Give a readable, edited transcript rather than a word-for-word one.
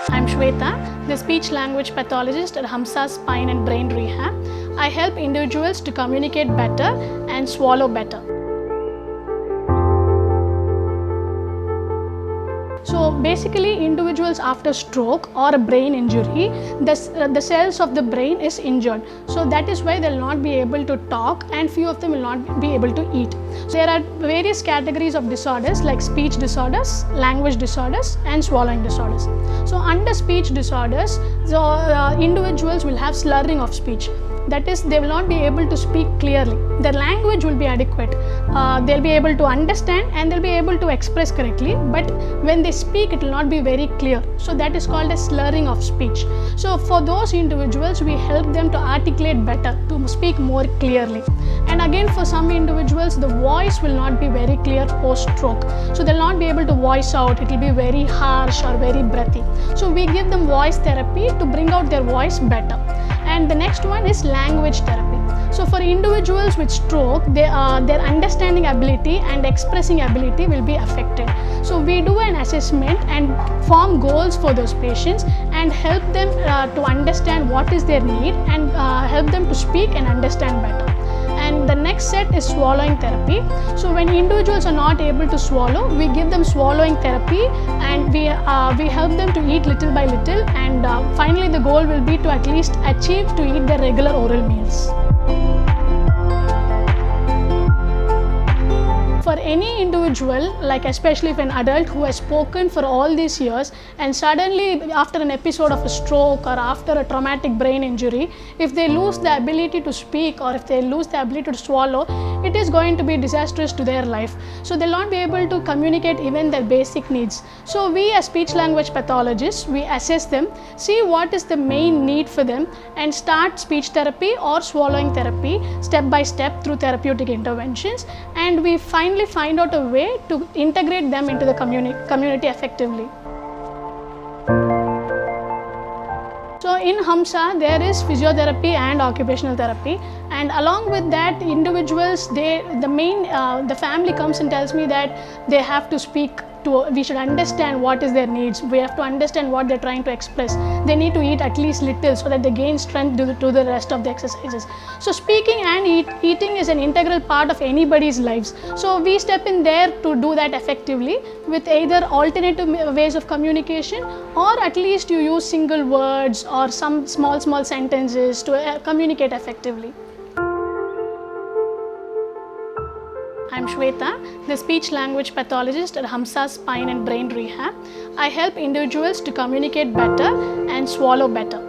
I'm Shweta, the speech language pathologist at Hamsa Spine and Brain Rehab. I help individuals to communicate better and swallow better. So basically, individuals after stroke or a brain injury, the cells of the brain is injured. So that is why they will not be able to talk, and few of them will not be able to eat. So there are various categories of disorders like speech disorders, language disorders, and swallowing disorders. So under speech disorders, individuals will have slurring of speech. That is, they will not be able to speak clearly. Their language will be adequate. They'll be able to understand and they'll be able to express correctly, but when they speak, it will not be very clear. So that is called a slurring of speech. So for those individuals, we help them to articulate better, to speak more clearly. And again, for some individuals, the voice will not be very clear post-stroke. So they'll not be able to voice out. It will be very harsh or very breathy. So we give them voice therapy to bring out their voice better. And the next one is language therapy. So for individuals with stroke, their understanding ability and expressing ability will be affected. So we do an assessment and form goals for those patients and help them to understand what is their need and help them to speak and understand better. And the next set is swallowing therapy. So when individuals are not able to swallow, we give them swallowing therapy and we help them to eat little by little, and finally the goal will be to at least achieve to eat their regular oral meals. For any individual, like especially if an adult who has spoken for all these years and suddenly after an episode of a stroke or after a traumatic brain injury, if they lose the ability to speak or if they lose the ability to swallow, it is going to be disastrous to their life. So they'll not be able to communicate even their basic needs. So we as speech language pathologists, we assess them, see what is the main need for them, and start speech therapy or swallowing therapy step by step through therapeutic interventions, and we finally find out a way to integrate them into the community effectively. So in Hamsa, there is physiotherapy and occupational therapy, and along with that, individuals, the family comes and tells me that they have to speak. We should understand what is their needs. We have to understand what they're trying to express. They need to eat at least little so that they gain strength to the rest of the exercises. So speaking and eating is an integral part of anybody's lives. So we step in there to do that effectively with either alternative ways of communication, or at least you use single words or some small sentences to communicate effectively. I'm Shweta, the speech language pathologist at Hamsa Spine and Brain Rehab. I help individuals to communicate better and swallow better.